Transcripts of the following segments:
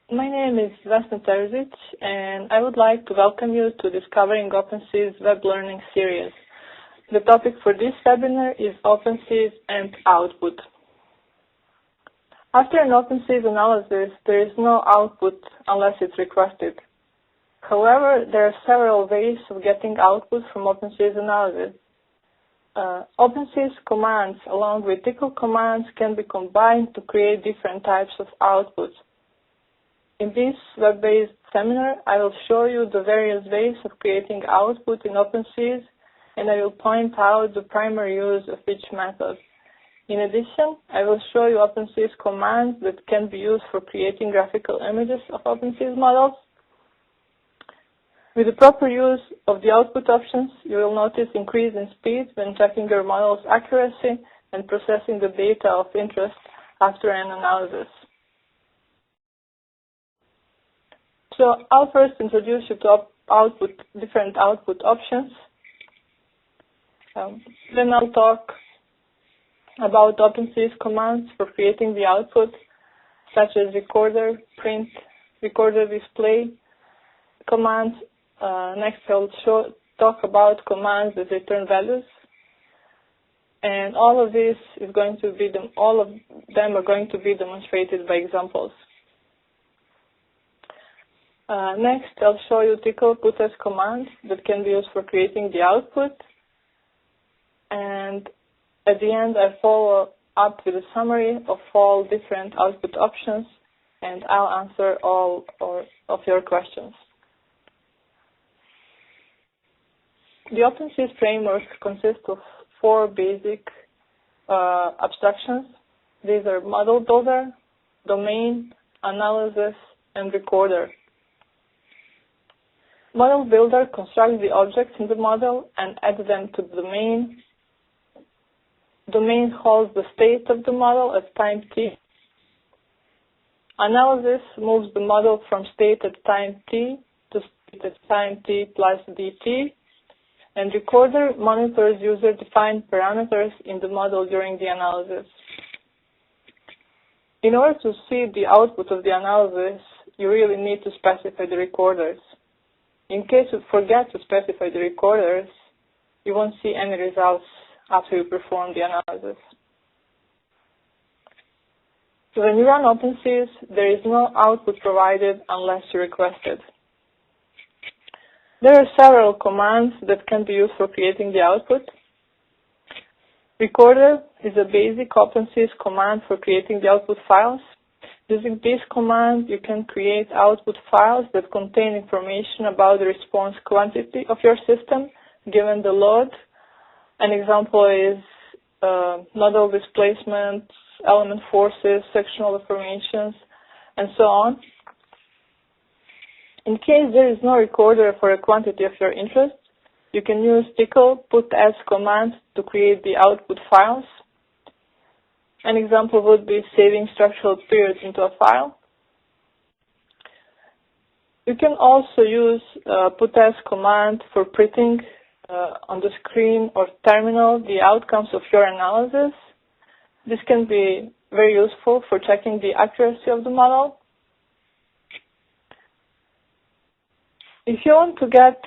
My name is Vesna Terzic, and I would like to welcome you to Discovering OpenSees Web Learning Series. The topic for this webinar is OpenSees and Output. After an OpenSees analysis, there is no output unless it's requested. However, there are several ways of getting output from OpenSees analysis. OpenSees commands along with TCL commands can be combined to create different types of outputs. In this web-based seminar, I will show you the various ways of creating output in OpenSees, and I will point out the primary use of each method. In addition, I will show you OpenSees commands that can be used for creating graphical images of OpenSees models. With the proper use of the output options, you will notice increase in speed when checking your model's accuracy and processing the data of interest after an analysis. So I'll first introduce you to different output options. Then I'll talk about OpenSees commands for creating the output, such as recorder, print, recorder display commands. Next, I'll talk about commands that return values, and all of them are going to be demonstrated by examples. Next, I'll show you TCL put-as commands that can be used for creating the output, and at the end, I follow up with a summary of all different output options, and I'll answer all of your questions. The OpenSees framework consists of 4 basic abstractions. These are model builder, domain, analysis, and recorder. Model builder constructs the objects in the model and adds them to the domain. Domain holds the state of the model at time t. Analysis moves the model from state at time t to state at time t plus dt. And recorder monitors user-defined parameters in the model during the analysis. In order to see the output of the analysis, you really need to specify the recorders. In case you forget to specify the recorders, you won't see any results after you perform the analysis. So when you run OpenSees, there is no output provided unless you request it. There are several commands that can be used for creating the output. Recorder is a basic OpenSees command for creating the output files. Using this command, you can create output files that contain information about the response quantity of your system, given the load. An example is nodal displacements, element forces, sectional deformations, and so on. In case there is no recorder for a quantity of your interest, you can use TCL put-as command to create the output files. An example would be saving structural periods into a file. You can also use put-as command for printing on the screen or terminal the outcomes of your analysis. This can be very useful for checking the accuracy of the model. If you want to get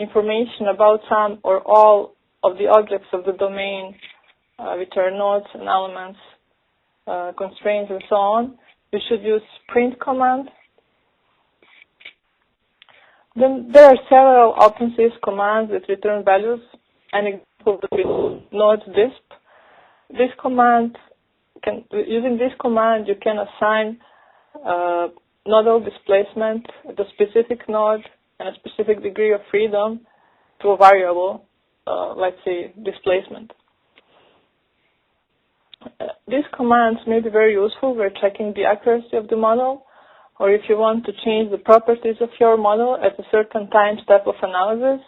information about some or all of the objects of the domain, which are nodes and elements, constraints, and so on, you should use print command. Then there are several OpenSees commands that return values. An example is node disp. Using this command, you can assign nodal displacement at a specific node and a specific degree of freedom to a variable, let's say displacement. These commands may be very useful when checking the accuracy of the model, or if you want to change the properties of your model at a certain time step of analysis.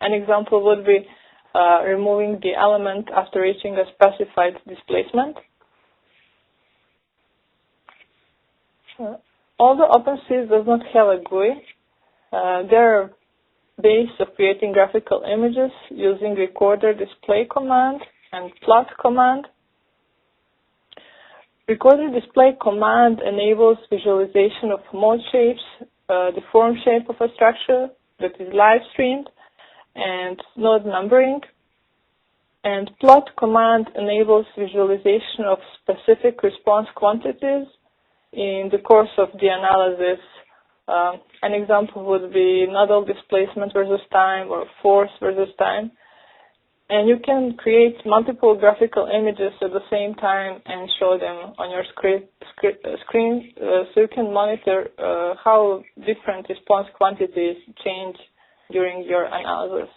An example would be removing the element after reaching a specified displacement. Although OpenSees does not have a GUI, there are ways of creating graphical images using recorder display command and plot command. Recorder display command enables visualization of mode shapes, the form shape of a structure that is live streamed, and node numbering. And plot command enables visualization of specific response quantities in the course of the analysis. An example would be nodal displacement versus time or force versus time. And you can create multiple graphical images at the same time and show them on your screen so you can monitor how different response quantities change during your analysis.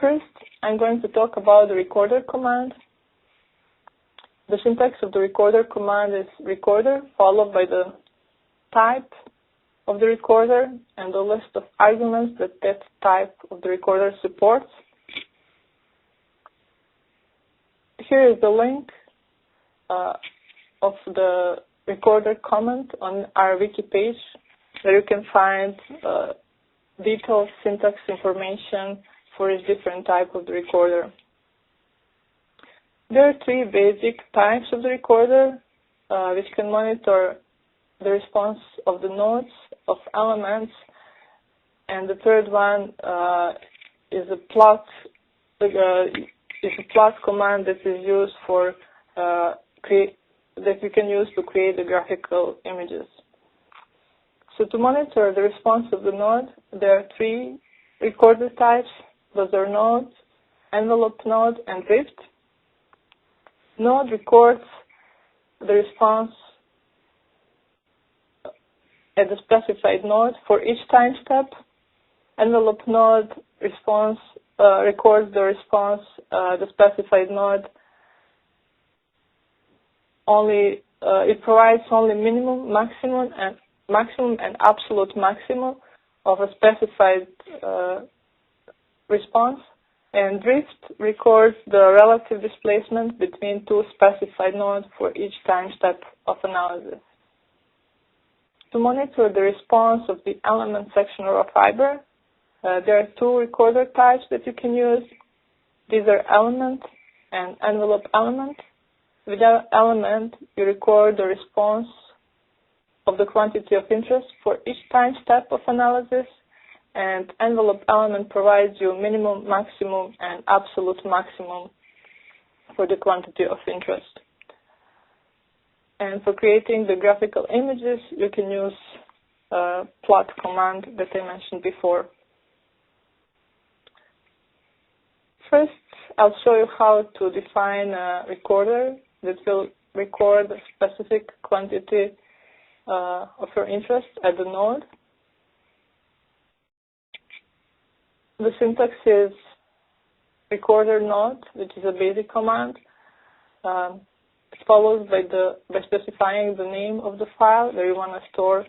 First, I'm going to talk about the recorder command. The syntax of the recorder command is recorder, followed by the type of the recorder and the list of arguments that type of the recorder supports. Here is the link of the recorder comment on our wiki page, where you can find detailed syntax information for each different type of the recorder. There are three basic types of the recorder, which can monitor the response of the nodes, of elements, and the third one is a plot. Is a plot command that is used for that you can use to create the graphical images. So to monitor the response of the node, there are three recorder types. Those are node, envelope node, and drift. Node records the response at the specified node for each time step. Envelope node records the response the specified node only. It provides only minimum, maximum, and absolute maximum of a specified response, and drift records the relative displacement between two specified nodes for each time step of analysis. To monitor the response of the element section or a fiber, there are two recorder types that you can use. These are element and envelope element. With element, you record the response of the quantity of interest for each time step of analysis, and envelope element provides you minimum, maximum, and absolute maximum for the quantity of interest. And for creating the graphical images, you can use plot command that I mentioned before. First, I'll show you how to define a recorder that will record a specific quantity of your interest at the node. The syntax is recorder node, which is a basic command. It's followed by specifying the name of the file where you want to store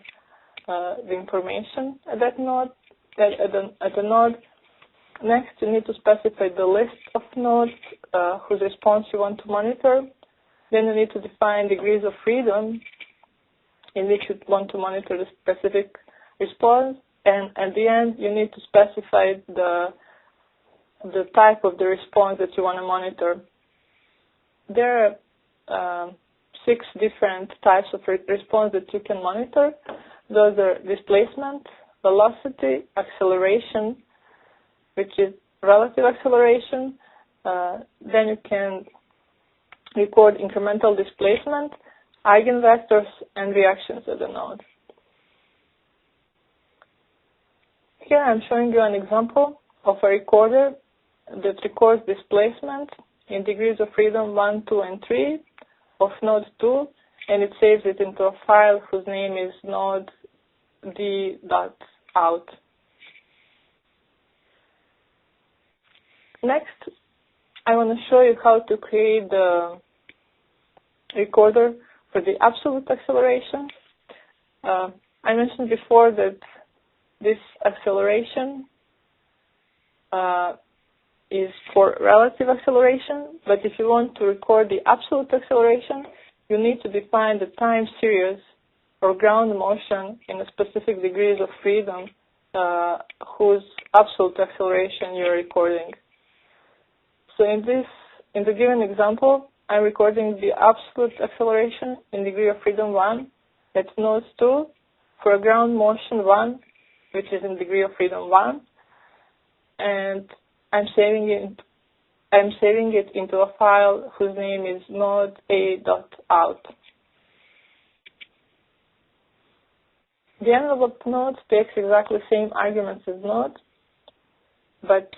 the information at that node. At the node. Next, you need to specify the list of nodes whose response you want to monitor. Then you need to define degrees of freedom in which you want to monitor the specific response. And at the end, you need to specify the type of the response that you want to monitor. There are 6 different types of response that you can monitor. Those are displacement, velocity, acceleration, which is relative acceleration. Then you can record incremental displacement, eigenvectors, and reactions at the node. Here I'm showing you an example of a recorder that records displacement in degrees of freedom 1, 2, and 3 of node 2, and it saves it into a file whose name is node d.out. Next, I want to show you how to create the recorder for the absolute acceleration. I mentioned before that this acceleration is for relative acceleration, but if you want to record the absolute acceleration, you need to define the time series or ground motion in a specific degrees of freedom whose absolute acceleration you're recording. So in the given example, I'm recording the absolute acceleration in degree of freedom 1 at node 2 for a ground motion 1, which is in degree of freedom 1, and I'm saving it into a file whose name is node.a.out. The envelope node takes exactly the same arguments as node, but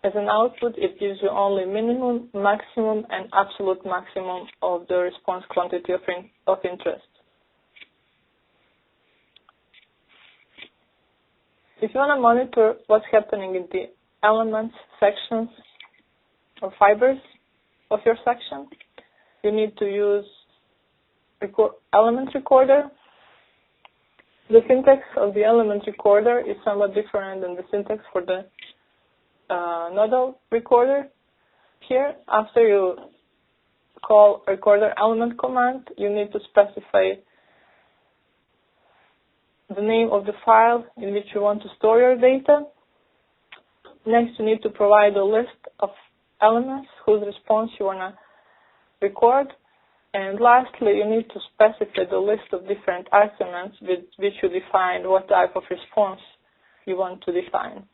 as an output, it gives you only minimum, maximum, and absolute maximum of the response quantity of interest. If you want to monitor what's happening in the elements, sections, or fibers of your section, you need to use element recorder. The syntax of the element recorder is somewhat different than the syntax for the nodal recorder. Here, after you call recorder element command, you need to specify the name of the file in which you want to store your data. Next, you need to provide a list of elements whose response you want to record. And lastly, you need to specify the list of different arguments with which you define what type of response you want to define.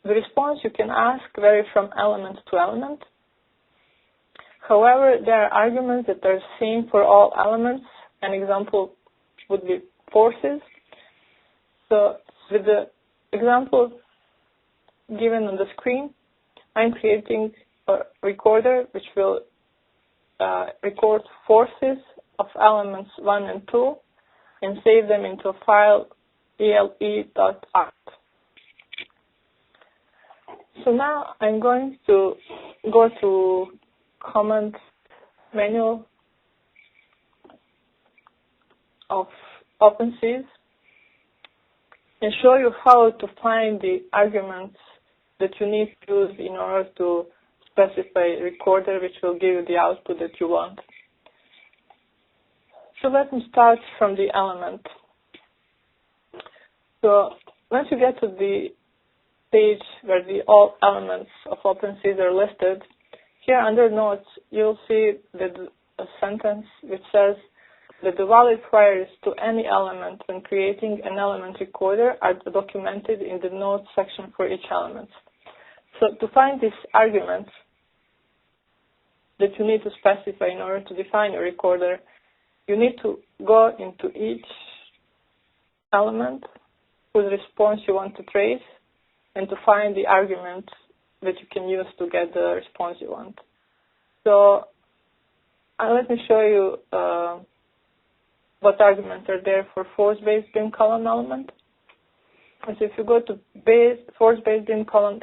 The response you can ask vary from element to element. However, there are arguments that are same for all elements. An example would be forces. So with the example given on the screen, I'm creating a recorder which will record forces of elements 1 and 2 and save them into a file ele.art. So now I'm going to go to command manual of OpenSees and show you how to find the arguments that you need to use in order to specify a recorder which will give you the output that you want. So let me start from the element. So once you get to the page where all elements of OpenSees are listed, here under notes you'll see that a sentence which says that the valid priors to any element when creating an element recorder are documented in the notes section for each element. So to find these arguments that you need to specify in order to define your recorder, you need to go into each element whose response you want to trace and to find the arguments that you can use to get the response you want. So let me show you what arguments are there for force-based beam column element. And so if you go to force-based beam column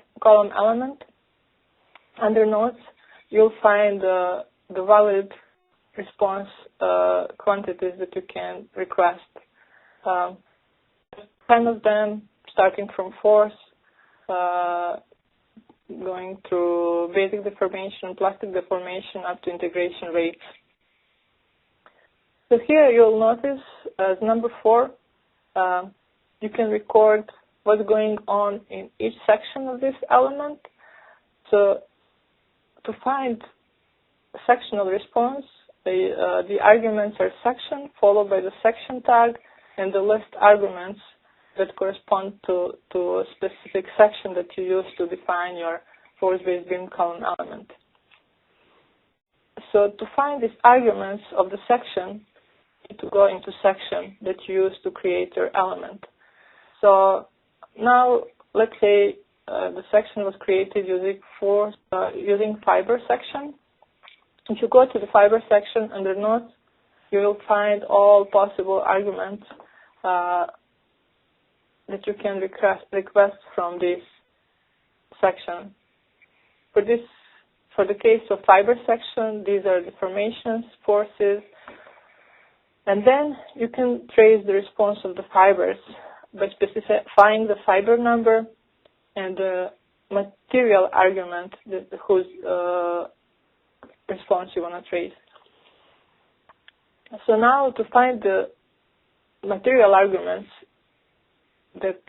element, under nodes, you'll find the valid response quantities that you can request. 10 of them, starting from force, going through basic deformation, plastic deformation, up to integration rates. So here you'll notice as number 4, you can record what's going on in each section of this element. So to find sectional response, the arguments are section, followed by the section tag and the list arguments that correspond to a specific section that you use to define your force-based beam column element. So to find these arguments of the section, you need to go into section that you use to create your element. So now, let's say the section was created using fiber section. If you go to the fiber section under nodes, you will find all possible arguments that you can request from this section. For the case of fiber section, these are deformations, forces, and then you can trace the response of the fibers by specifying the fiber number and the material argument whose response you want to trace. So now to find the material arguments that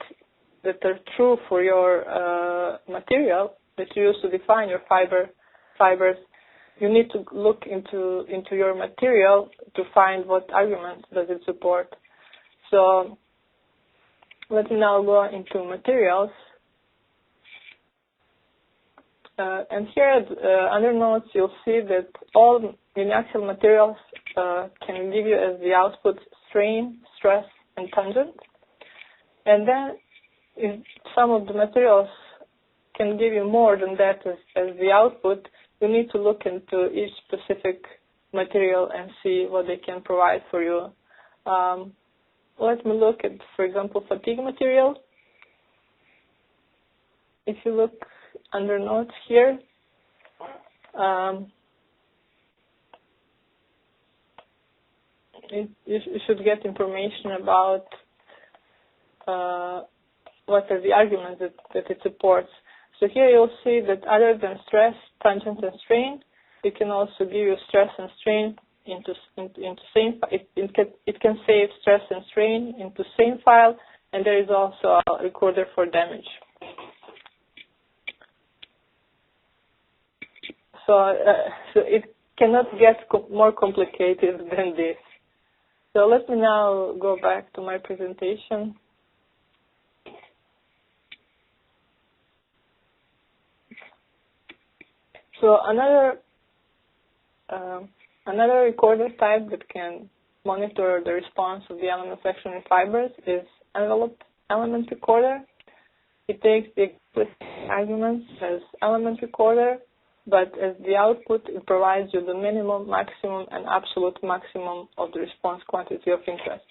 are true for your material, that you use to define your fibers, you need to look into your material to find what argument does it support. So let me now go into materials. And here under notes, you'll see that all uniaxial materials can give you as the output strain, stress, and tangent. And then if some of the materials can give you more than that as the output, you need to look into each specific material and see what they can provide for you. Let me look at, for example, fatigue material. If you look under notes here, you should get information about what are the arguments that it supports. So here you'll see that other than stress, tangent, and strain, it can also give you stress and strain into same. It can save stress and strain into same file, and there is also a recorder for damage. So it cannot get more complicated than this. So let me now go back to my presentation. So another recorder type that can monitor the response of the element section in fibers is EnvelopeElement recorder. It takes the explicit arguments as element recorder, but as the output, it provides you the minimum, maximum, and absolute maximum of the response quantity of interest.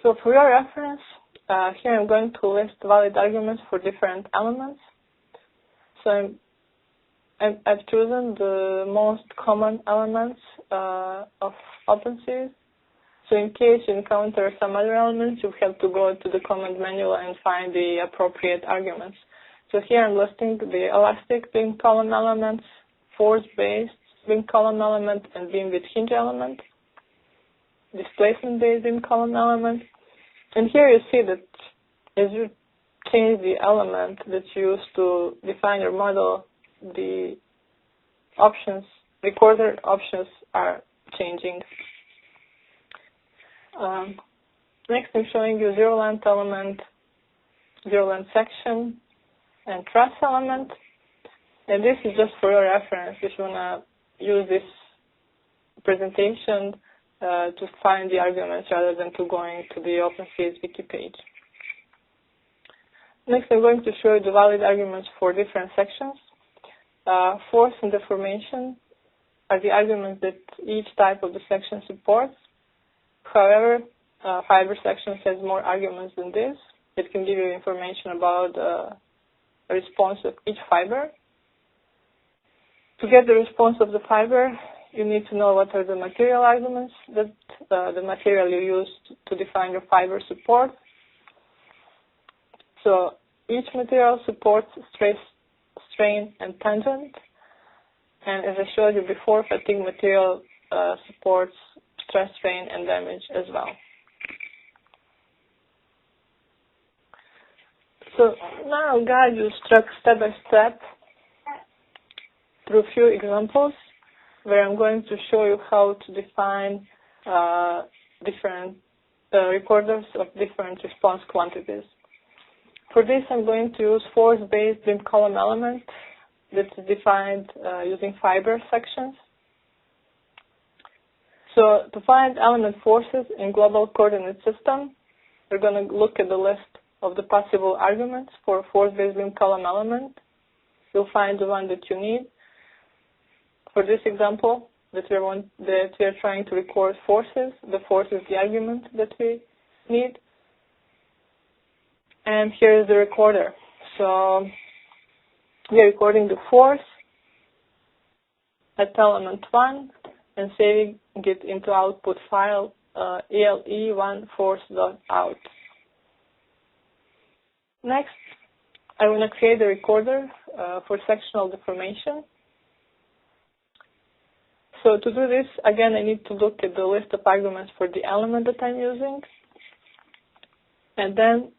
So for your reference, here I'm going to list valid arguments for different elements. So I've chosen the most common elements of OpenSees. So in case you encounter some other elements, you have to go to the command menu and find the appropriate arguments. So here I'm listing the elastic beam column elements, force-based beam column element, and beam with hinge element, displacement-based beam column element. And here you see that as you change the element that you use to define your model, the options, recorder options are changing. Next, I'm showing you zero-length element, zero-length section, and truss element. And this is just for your reference if you want to use this presentation to find the arguments rather than to going to the OpenSees wiki page. Next, I'm going to show you the valid arguments for different sections. Force and deformation are the arguments that each type of the section supports. However, fiber sections has more arguments than this. It can give you information about the response of each fiber. To get the response of the fiber, you need to know what are the material arguments that the material you use to define your fiber supports. So each material supports stress, strain, and tangent. And as I showed you before, fatigue material supports stress, strain, and damage as well. So now I'll guide you step by step through a few examples where I'm going to show you how to define different recorders of different response quantities. For this, I'm going to use force-based beam column element that is defined using fiber sections. So to find element forces in global coordinate system, we're going to look at the list of the possible arguments for force-based beam column element. You'll find the one that you need. For this example, that we are trying to record forces, the force is the argument that we need. And here is the recorder. So we are recording the force at element 1 and saving it into output file ele1force.out. Next, I want to create a recorder for sectional deformation. So to do this, again, I need to look at the list of arguments for the element that I'm using. And then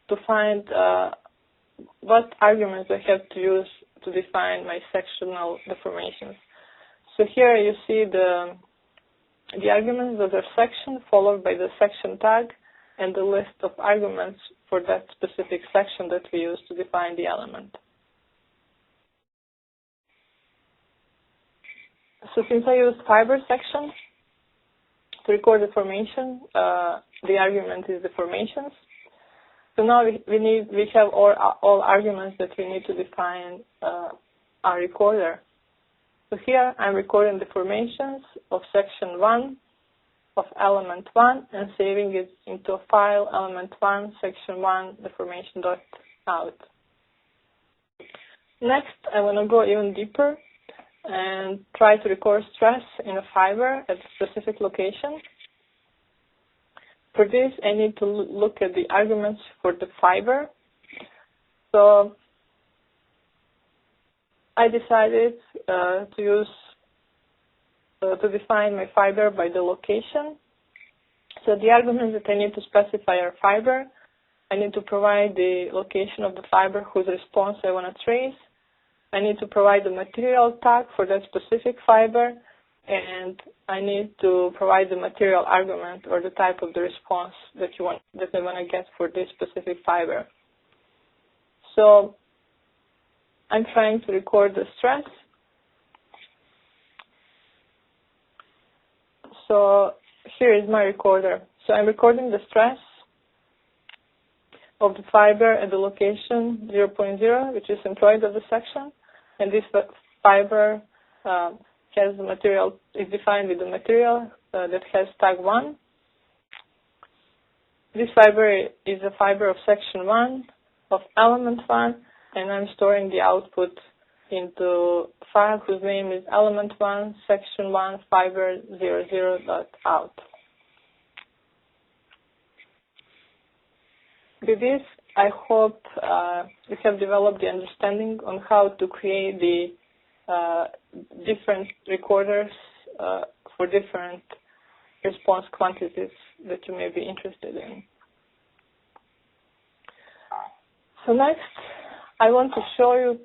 to find what arguments I have to use to define my sectional deformations. So here you see the arguments of the section followed by the section tag and the list of arguments for that specific section that we use to define the element. So since I used fiber section to record the formation, the argument is the formations. So now we have all arguments that we need to define our recorder. So here I'm recording the formations of section 1 of element 1 and saving it into a file element1 section 1 deformation.out. Next, I want to go even deeper and try to record stress in a fiber at a specific location. For this, I need to look at the arguments for the fiber. So I decided to define my fiber by the location. So the arguments that I need to specify are fiber. I need to provide the location of the fiber whose response I want to trace. I need to provide the material tag for that specific fiber, and I need to provide the material argument or the type of the response that I want to get for this specific fiber. So I'm trying to record the stress. So here is my recorder. So I'm recording the stress of the fiber at the location 0.0, which is centroid of the section, and this fiber has the material, is defined with the material that has tag 1. This fiber is a fiber of section 1 of element 1, and I'm storing the output into a file whose name is element1 section 1 fiber 00.out. With this, I hope you have developed the understanding on how to create the different recorders for different response quantities that you may be interested in. So next, I want to show you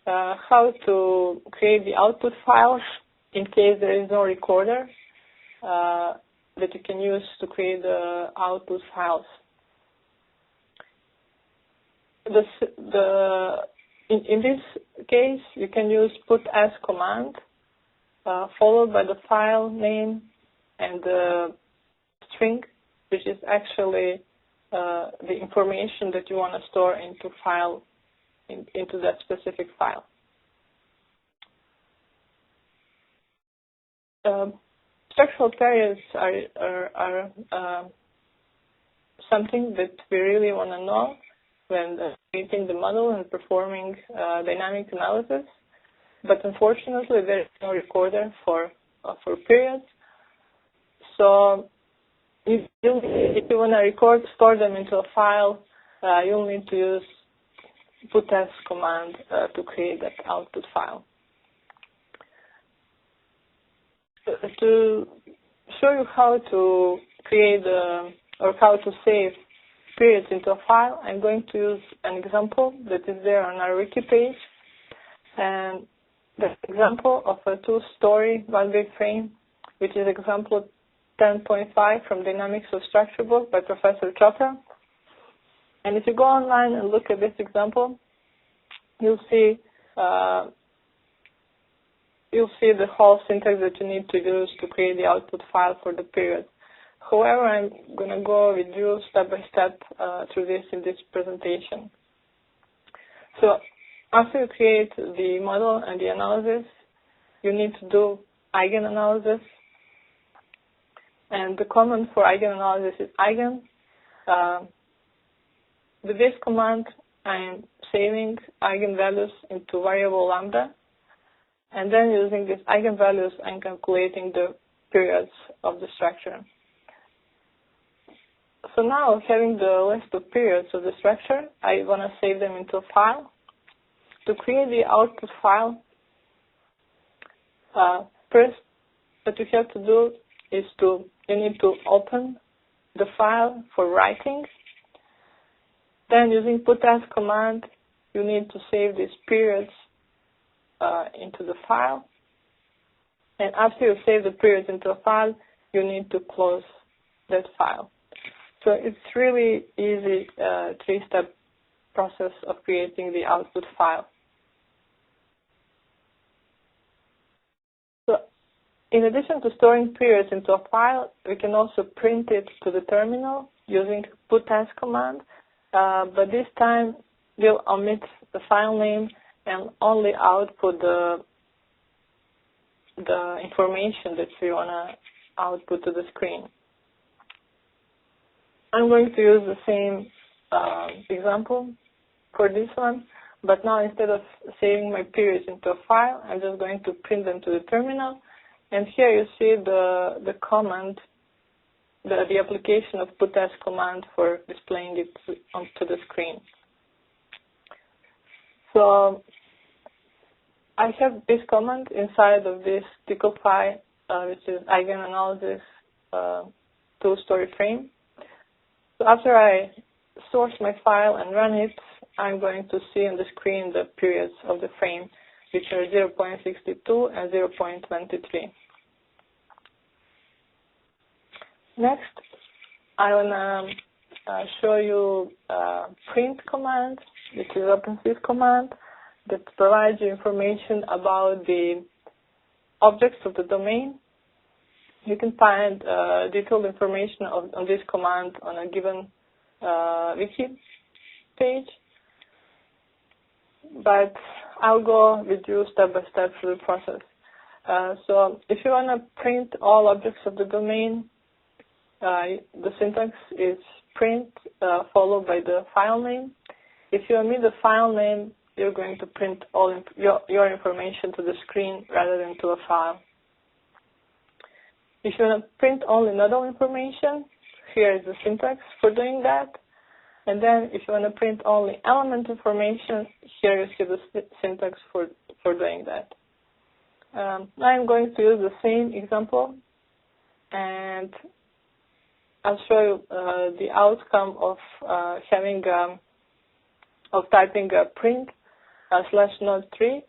how to create the output files in case there is no recorder that you can use to create the output files. In this case, you can use put as command followed by the file name and the string, which is actually the information that you want to store into file into that specific file. Structural periods are something that we really want to know when creating the model and performing dynamic analysis, but unfortunately there is no recorder for periods. So if you want to store them into a file, you'll need to use put as command to create that output file. To show you how to create or how to save periods into a file, I'm going to use an example that is there on our wiki page. And the example of a two-story one-way frame, which is example 10.5 from Dynamics of Structure book by Professor Chopra. And if you go online and look at this example, you'll see the whole syntax that you need to use to create the output file for the period. However, I'm going to go with you step by step through this in this presentation. So after you create the model and the analysis, you need to do eigenanalysis. And the command for eigenanalysis is eigen. With this command, I'm saving eigenvalues into variable lambda. And then using these eigenvalues, I'm calculating the periods of the structure. So now, having the list of periods of the structure, I want to save them into a file. To create the output file, first, what you have to do is you need to open the file for writing. Then using put as command, you need to save these periods into the file. And after you save the periods into a file, you need to close that file. So it's really easy three-step process of creating the output file. So in addition to storing periods into a file, we can also print it to the terminal using put as command. But this time, we'll omit the file name and only output the information that we want to output to the screen. I'm going to use the same example for this one, but now instead of saving my periods into a file, I'm just going to print them to the terminal. And here you see the command, the application of put as command for displaying it onto the screen. So I have this command inside of this Tcl file, which is eigenanalysis two-story frame. So after I source my file and run it, I'm going to see on the screen the periods of the frame, which are 0.62 and 0.23. Next, I want to show you print command, which is OpenSees command, that provides you information about the objects of the domain. You can find detailed information on this command on a given wiki page, but I'll go with you step by step through the process. So if you want to print all objects of the domain, the syntax is print followed by the file name. If you omit the file name, you're going to print all your information to the screen rather than to a file. If you want to print only nodal information, here is the syntax for doing that. And then if you want to print only element information, here you see the syntax for doing that. Now I'm going to use the same example, and I'll show you the outcome of typing print /node3.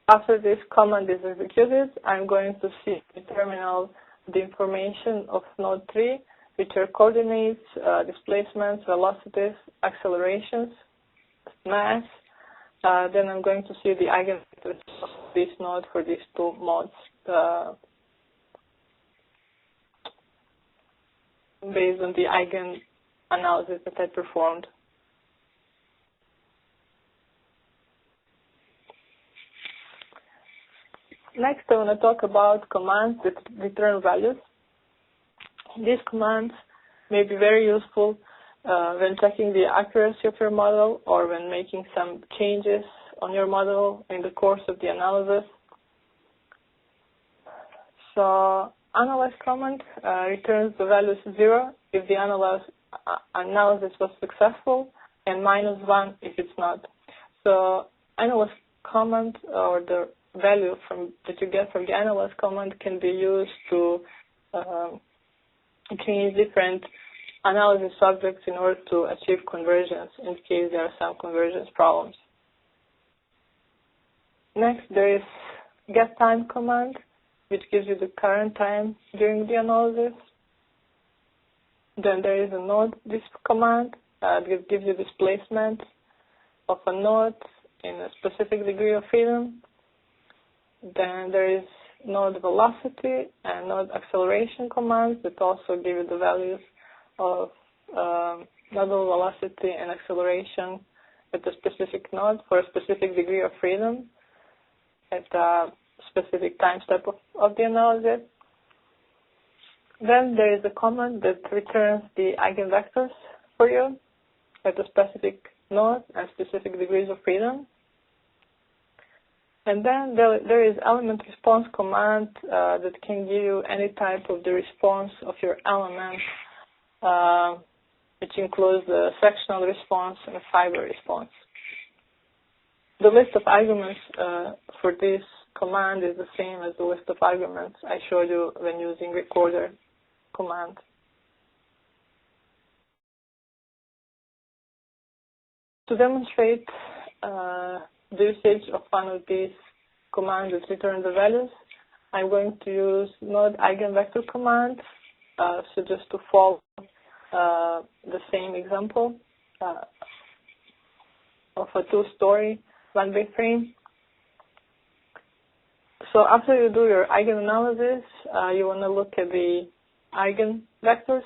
After this command is executed, I'm going to see in the terminal the information of node 3, which are coordinates, displacements, velocities, accelerations, mass. Then I'm going to see the eigenvectors of this node for these two modes based on the eigen analysis that I performed. Next, I want to talk about commands that return values. These commands may be very useful when checking the accuracy of your model or when making some changes on your model in the course of the analysis. So, analyze command returns the values 0 if the analysis was successful and -1 if it's not. So, analyze command or the value that you get from the analyze command can be used to change different analysis subjects in order to achieve conversions in case there are some convergence problems. Next, there is getTime command, which gives you the current time during the analysis. Then there is a nodeDisp command that gives you displacement of a node in a specific degree of freedom. Then there is node velocity and node acceleration commands that also give you the values of nodal velocity and acceleration at a specific node for a specific degree of freedom at a specific time step of the analysis. Then there is a command that returns the eigenvectors for you at a specific node and specific degrees of freedom. And then there is element response command that can give you any type of the response of your element, which includes the sectional response and fiber response. The list of arguments for this command is the same as the list of arguments I showed you when using recorder command. To demonstrate the usage of one of these commands that return the values, I'm going to use node eigenvector command. So just to follow the same example of a two-story one-way frame. So after you do your eigenanalysis, you want to look at the eigenvectors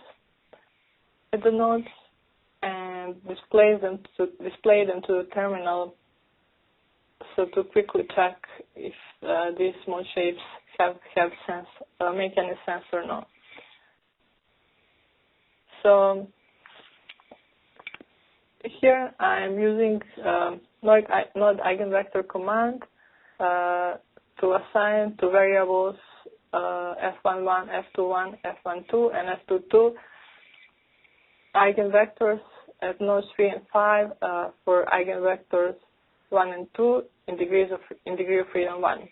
at the nodes and display them to the terminal, so to quickly check if these mode shapes have sense, make any sense or not. So here I'm using node eigenvector command to assign to variables f11, f21, f12, and f22 eigenvectors at nodes 3 and 5 for eigenvectors 1 and 2 in degree of freedom 1.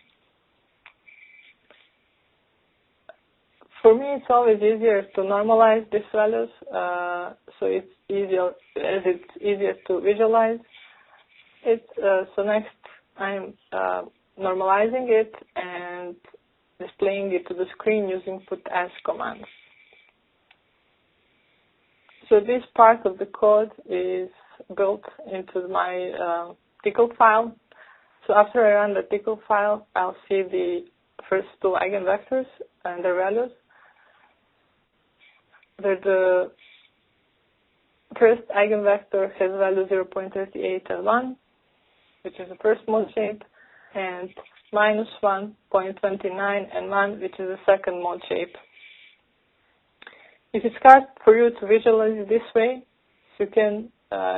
For me, it's always easier to normalize these values, so it's easier to visualize it. So next, I'm normalizing it and displaying it to the screen using putS command. So this part of the code is built into my Tcl file. So after I run the Tcl file, I'll see the first two eigenvectors and their values. The first eigenvector has value 0.38 and 1, which is the first mode shape, and minus 1.29 and 1, which is the second mode shape. If it's hard for you to visualize it this way, you can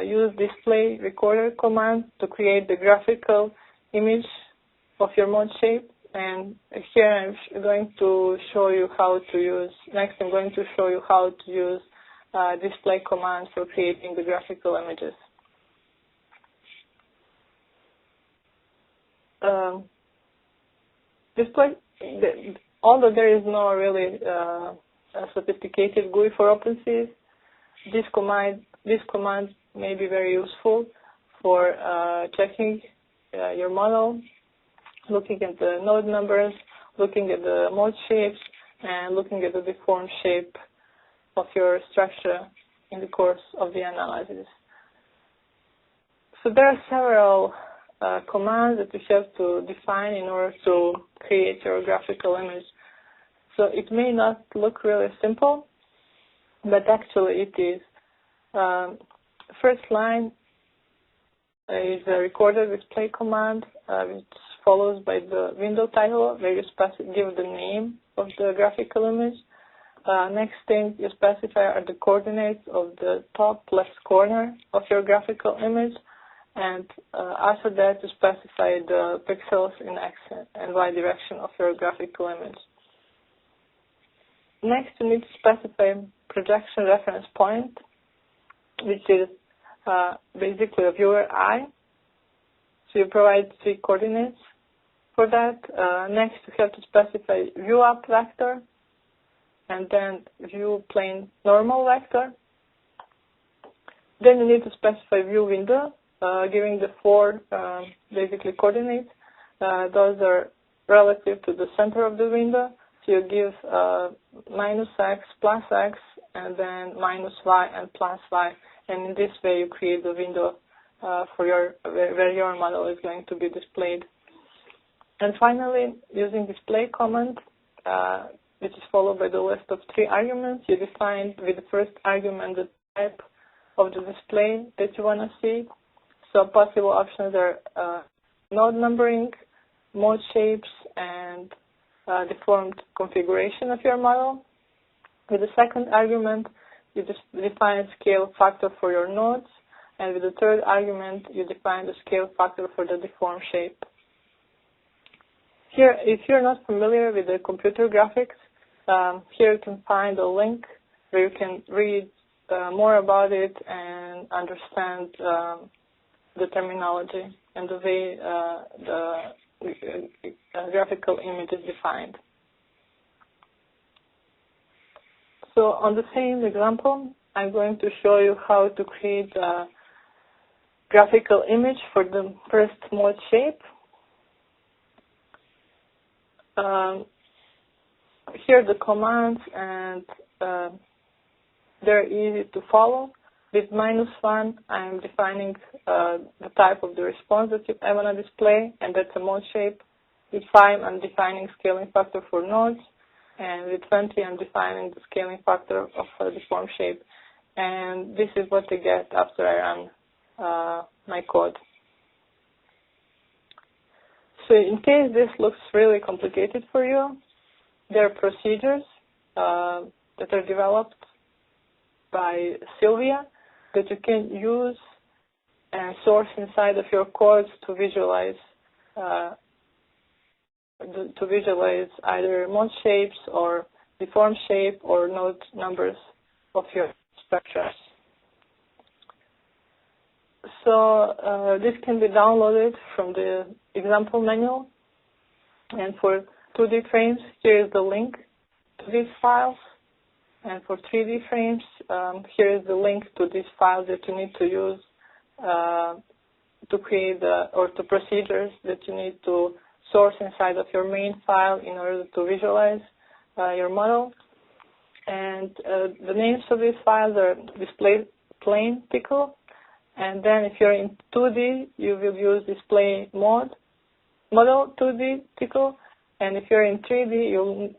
use display recorder command to create the graphical image of your mode shape. And here I'm going to show you how to use, next I'm going to show you how to use display command for creating the graphical images. Although there is no really sophisticated GUI for OpenSees, this command may be very useful for checking your model, looking at the node numbers, looking at the mode shapes, and looking at the deformed shape of your structure in the course of the analysis. So there are several commands that you have to define in order to create your graphical image. So it may not look really simple, but actually it is. First line is a recorder display command, which follows by the window title, where you give the name of the graphical image. Next thing you specify are the coordinates of the top left corner of your graphical image, and after that you specify the pixels in X and Y direction of your graphical image. Next, you need to specify projection reference point, which is basically a viewer eye. So you provide 3 coordinates for that. Next, you have to specify view up vector, and then view plane normal vector. Then you need to specify view window, giving the 4 basically coordinates. Those are relative to the center of the window. So you give minus X, plus X, and then minus Y and plus Y. And in this way, you create the window for where your model is going to be displayed. And finally, using display command, which is followed by the list of 3 arguments, you define with the first argument the type of the display that you want to see. So possible options are node numbering, mode shapes, and deformed configuration of your model. With the second argument, you just define a scale factor for your nodes, and with the third argument, you define the scale factor for the deformed shape. Here, if you're not familiar with the computer graphics, here you can find a link where you can read more about it and understand the terminology and the way the graphical image is defined. So on the same example, I'm going to show you how to create graphical image for the first mode shape. Here are the commands, and they're easy to follow. With -1, I'm defining the type of the response that I want to display, and that's a mode shape. With 5, I'm defining scaling factor for nodes, and with 20, I'm defining the scaling factor of the form shape. And this is what I get after I run my code. So in case this looks really complicated for you, there are procedures that are developed by Sylvia that you can use and source inside of your codes to visualize either mode shapes or the form shape or node numbers of your structures. So this can be downloaded from the example manual. And for 2D frames, here is the link to these files. And for 3D frames, here is the link to these files that you need to use to create or the procedures that you need to source inside of your main file in order to visualize your model. And the names of these files are display plane tickle. And then if you're in 2D, you will use display model 2D tickle. And if you're in 3D, you'll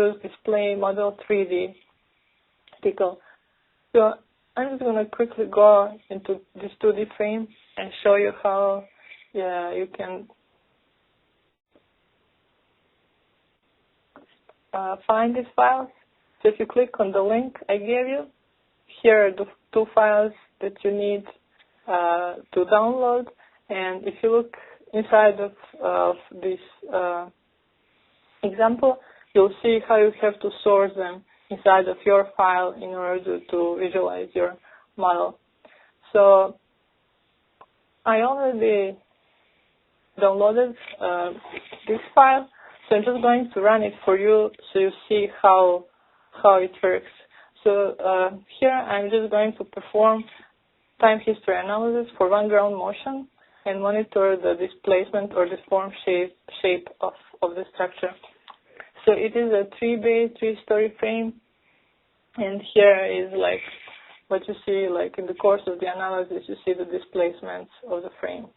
use display model 3D tickle. So I'm just going to quickly go into this 2D frame and show you how you can find these files. So if you click on the link I gave you, here are the 2 files that you need to download. And if you look inside of this example, you'll see how you have to source them inside of your file in order to visualize your model. So I already downloaded this file, so I'm just going to run it for you so you see how it works. So here I'm just going to perform time history analysis for one ground motion and monitor the displacement or the form shape of the structure. So it is a 3-bay, 3-story frame, and here is like what you see, like in the course of the analysis, you see the displacements of the frame.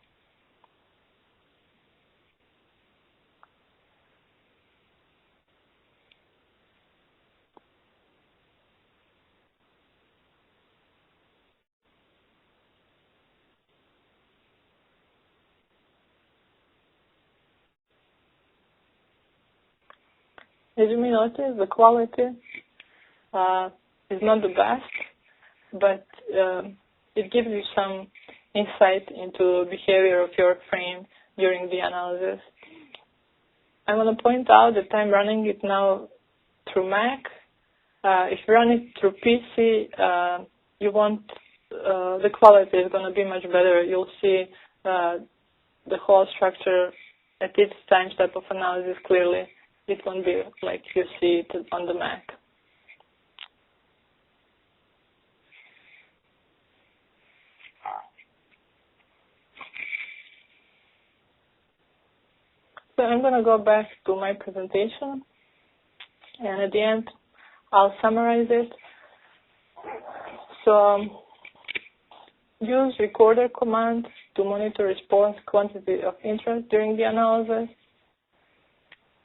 As you may notice, the quality is not the best, but it gives you some insight into behavior of your frame during the analysis. I want to point out that I'm running it now through Mac. If you run it through PC, the quality is going to be much better. You'll see the whole structure at each time step of analysis clearly. It won't be like you see it on the Mac. So I'm going to go back to my presentation, and at the end, I'll summarize it. So use recorder command to monitor response quantity of interest during the analysis.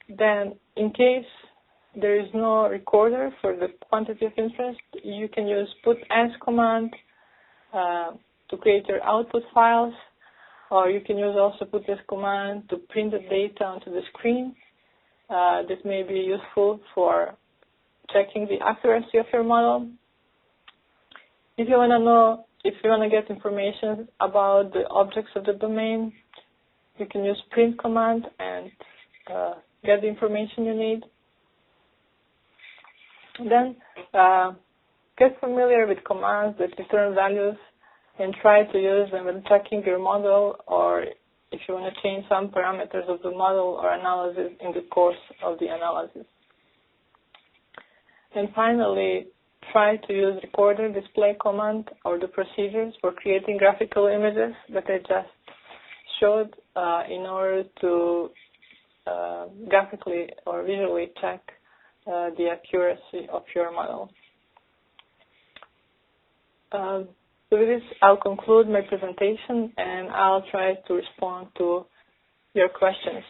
Then, in case there is no recorder for the quantity of interest, you can use put as command to create your output files, or you can use also put as command to print the data onto the screen. This may be useful for checking the accuracy of your model. If you want to get information about the objects of the domain, you can use print command and get the information you need. Then get familiar with commands that return values and try to use them when checking your model, or if you want to change some parameters of the model or analysis in the course of the analysis. And finally, try to use recorder display command or the procedures for creating graphical images that I just showed in order to graphically or visually check the accuracy of your model. So with this, I'll conclude my presentation and I'll try to respond to your questions.